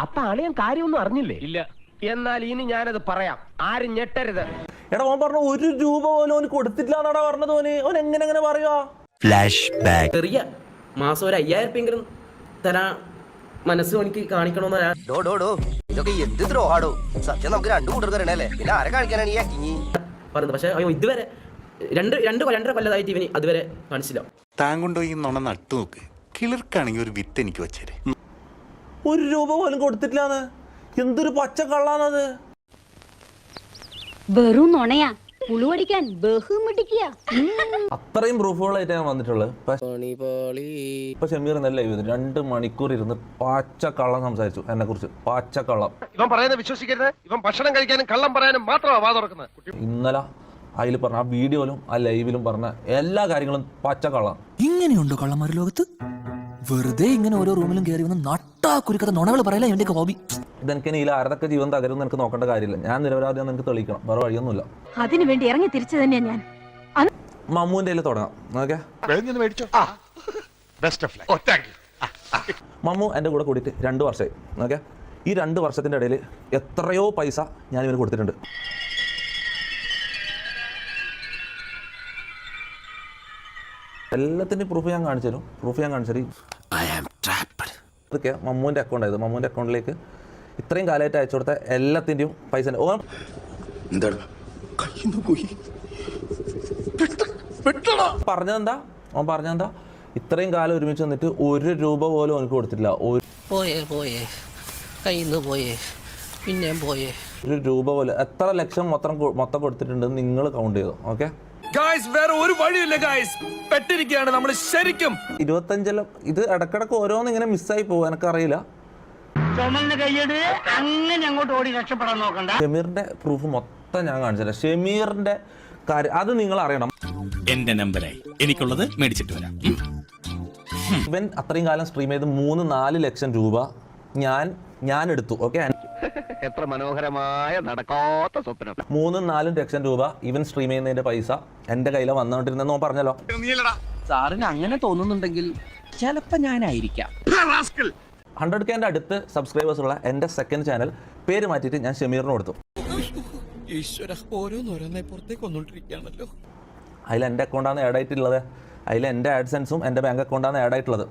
അപ്പൊ അളിയൻ കാര്യമൊന്നും അറിഞ്ഞില്ലേ? ഇല്ല. എന്നാൽ ഇനി ഞാനത് പറയാം, ആരും ഞെട്ടരുത്. എടാ ഓൻ പറഞ്ഞ 1 രൂപ പോലും ഓന് കൊടുത്തിട്ടില്ല എന്നാടാ പറഞ്ഞത്. ഓൻ എങ്ങനെ പറയാ? Flash back. ചെറിയ മാസം ഒരു 5000 രൂപയെങ്കിലും തരാ മനസ്സ് എനിക്ക് കാണിക്കണമെന്ന്. ഇതൊക്കെ എന്ത് ദ്രോഹാടോ, സത്യം നമുക്ക് രണ്ടു കൂട്ടർ തരണല്ലേ, പിന്നെ ആരെ കാണിക്കാനാണ് ഈ അക്കിങ്ങി പറയുന്നത്. പക്ഷെ അയ്യോ ഇതുവരെ 2-2.5 കൊല്ലമായിട്ട് ഇവന് അതുവരെ കാണിച്ചില്ല. താൻ കൊണ്ടുപോയി നുണ നട്ടു നോക്ക്, കിളിർക്കാണെങ്കിൽ ഒരു വിത്ത് എനിക്ക് വെച്ചേരെ. 1 രൂപ പോലും കൊടുത്തിട്ടില്ലാന്ന്. എന്തൊരു പച്ച കള്ളാന്നത്. വെറും നുണയാ, പുളുവടിക്കാൻ ബഹുമിടിക്കുക. അത്രയും പ്രൂഫുകളായിട്ട് ഞാൻ വന്നിട്ടുള്ളത്. ഇപ്പൊ ഷമീർ എന്നല്ല 2 മണിക്കൂർ ഇരുന്ന് പച്ച കള്ളം സംസാരിച്ചു എന്നെ കുറിച്ച്. പച്ച കള്ളം. ഇവൻ പറയുന്നത് വിശ്വസിക്കരുത്. ഇവൻ ഭക്ഷണം കഴിക്കാനും കള്ളം പറയാനും മാത്രമാണ് വാ തുറക്കുന്നത്. ഇന്നലെ അതിൽ പറഞ്ഞ ആ വീഡിയോയിലും ആ ലൈവിലും പറഞ്ഞ എല്ലാ കാര്യങ്ങളും പച്ച കള്ളം. ഇങ്ങനെയുണ്ടോ കള്ളന്മാര് ലോകത്ത്? വെറുതെ ഇങ്ങനെ ഓരോ റൂമിലും കയറി വന്ന് നട്ടാ കുരുക്കഥ നുണകൾ പറയല എന്റെ ഹോബി. ഇതെനിക്ക് നീല ആരതൊക്കെ ജീവൻ തകരും എനിക്ക് നോക്കേണ്ട കാര്യമില്ല. ഞാൻ നിരപരാധിയാന്ന് എനിക്ക് തെളിയിക്കണം. വേറെ വഴിയൊന്നുമില്ല. അതിനു വേണ്ടി ഇറങ്ങി തിരിച്ചു തന്നെയാ ഞാൻ. മമ്മൂന്റെ തുടങ്ങാം. ഓക്കെ, മമ്മു എൻ്റെ കൂടെ കൂടിയിട്ട് 2 വർഷമായി. ഓക്കെ, ഈ 2 വർഷത്തിന്റെ ഇടയിൽ എത്രയോ പൈസ ഞാൻ ഇവന് കൊടുത്തിട്ടുണ്ട്. എല്ലാത്തിൻ്റെയും പ്രൂഫ് ഞാൻ കാണിച്ചു തരും. ഇതൊക്കെ മമ്മൂൻ്റെ അക്കൗണ്ട് ആയത്. മമ്മൂൻ്റെ അക്കൗണ്ടിലേക്ക് ഇത്രയും കാലമായിട്ട് അയച്ചു കൊടുത്ത എല്ലാത്തിൻ്റെയും പൈസ പറഞ്ഞെന്താ ഇത്രയും കാലം ഒരുമിച്ച് വന്നിട്ട് 1 രൂപ പോലും എനിക്ക് കൊടുത്തിട്ടില്ല. പോയേ കയ്യിന്ന് പോയേ പിന്നെയും പോയേ 1 രൂപ പോലും. എത്ര ലക്ഷം മൊത്തം കൊടുത്തിട്ടുണ്ടെന്ന് നിങ്ങൾ കൗണ്ട് ചെയ്തു. ഓക്കെ, വേറെ ഒരു വഴിയില്ല ഗായ്സ്, പെട്ടിരിക്കുകയാണ് നമ്മൾ ശരിക്കും. 25 ഇത് ഇടക്കിടക്ക് ഓരോന്ന് ഇങ്ങനെ മിസ്സായി പോകും. എനിക്കറിയില്ല. ഷമീറിന്റെ പ്രൂഫ് മൊത്തം ഞാൻ കാണിച്ചില്ല. ഷമീറിന്റെ കാര്യം അത് നിങ്ങൾ അറിയണം. എന്റെ നമ്പറായി എനിക്കുള്ളത് മേടിച്ചിട്ട് വരാം. ഇവൻ അത്രയും കാലം സ്ട്രീം ചെയ്ത് 3-4 ലക്ഷം രൂപ ഞാൻ എടുത്തു. ഓക്കെ, എത്ര മനോഹരമായ നടക്കാത്ത സ്വപ്നം. 3-4 ലക്ഷം രൂപ ഇവൻ സ്ട്രീം ചെയ്യുന്നതിന്റെ പൈസ എന്റെ കയ്യിലാണ് വന്നുകൊണ്ടിരുന്നെന്ന് പറഞ്ഞല്ലോ. സാറിന് അങ്ങനെ തോന്നുന്നുണ്ടെങ്കിൽ ചിലപ്പോ ഞാനായിരിക്കാം. 100K അടുത്ത് സബ്സ്ക്രൈബേഴ്സ് ഉള്ള എന്റെ സെക്കൻഡ് ചാനൽ പേര് മാറ്റിയിട്ട് ഞാൻ ഷമീറിന് കൊടുത്തു. പുറത്തേക്കൊണ്ടിരിക്കുകയാണല്ലോ. അതിൽ എന്റെ അക്കൗണ്ടാണ് ആഡ് ആയിട്ടുള്ളത്. അതിൽ എന്റെ ആഡ്സെൻസും എന്റെ ബാങ്ക് അക്കൗണ്ടാണ് ആഡ് ആയിട്ടുള്ളത്.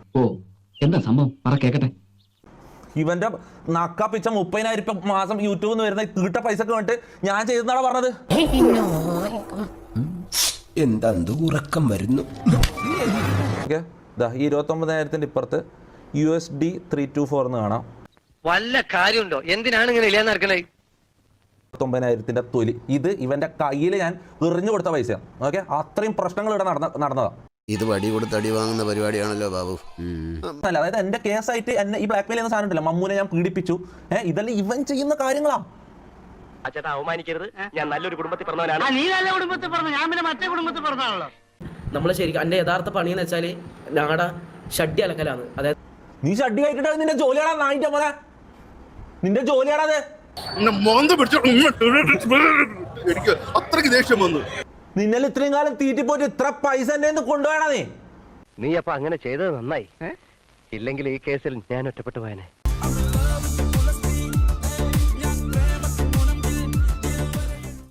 എന്താ സംഭവം പറ കേക്കട്ടെ. ഇവന്റെ നക്കാപ്പിച്ച 30,000 മാസം യൂട്യൂബിൽ നിന്ന് വരുന്ന തീട്ട പൈസക്ക് വേണ്ടിട്ട് ഞാൻ ചെയ്തെന്നാണ് പറഞ്ഞത്. എന്താ ഉറക്കം വരുന്നു. ഓക്കെ, ഈ 29,000 ഇപ്പുറത്ത് USD 324 എന്ന് കാണാം. വല്ല കാര്യമുണ്ടോ? എന്തിനാണ് ഇങ്ങനെ ഇല്ലാന്ന് നടക്കണേ? 29,000 തൊലി. ഇത് ഇവന്റെ കയ്യിൽ ഞാൻ എറിഞ്ഞു കൊടുത്ത പൈസയാണ്. ഓക്കെ, അത്രയും പ്രശ്നങ്ങൾ ഇവിടെ നടന്നതാ. ഇത് വടി കൊടുത്ത് അടി വാങ്ങുന്ന പരിപാടിയാണല്ലോ ബാബു. അല്ല, അതായത് എന്റെ കേസായിട്ട് എന്നെ ഈ ബ്ലാക്ക് മെയിൽ ചെയ്യുന്ന സാധനം ഉണ്ടല്ലോ, മമ്മൂനെ ഞാൻ പീഡിപ്പിച്ചു, ഇതെല്ലാം ഇവൻ ചെയ്യുന്ന കാര്യങ്ങളാ. അച്ഛാ അവമാനിക്കരുത്, ഞാൻ നല്ലൊരു കുടുംബത്തിൽ പറഞ്ഞവനാണ്. നീ നല്ല കുടുംബത്തിൽ പറഞ്ഞു, ഞാൻ പിന്നെ മറ്റേ കുടുംബത്തിൽ പറഞ്ഞാണല്ലോ. നമ്മള് ശരിക്കും എന്റെ യഥാർത്ഥ പണിയെന്ന് വെച്ചാല് നാട ഷഡ്ഡി അലക്കലാണ്. അതായത് നീ ഷഡ്ഡി ആയിട്ട് നിന്റെ ജോലിയാടാ നായിന്റെ മോനെ, നിന്റെ ജോലിയാടാത്. എനിക്ക് അത്രയ്ക്ക് ദേഷ്യം വന്നു. നിന്നൽ ഇത്രയും കാലം തീറ്റിപ്പോയിട്ട് ഇത്ര പൈസ എന്നെ കൊണ്ടുപോയണ നീ അപ്പൊ അങ്ങനെ ചെയ്തത് നന്നായി. ഇല്ലെങ്കിൽ ഈ കേസിൽ ഞാൻ ഒറ്റപ്പെട്ടു പോയനെ.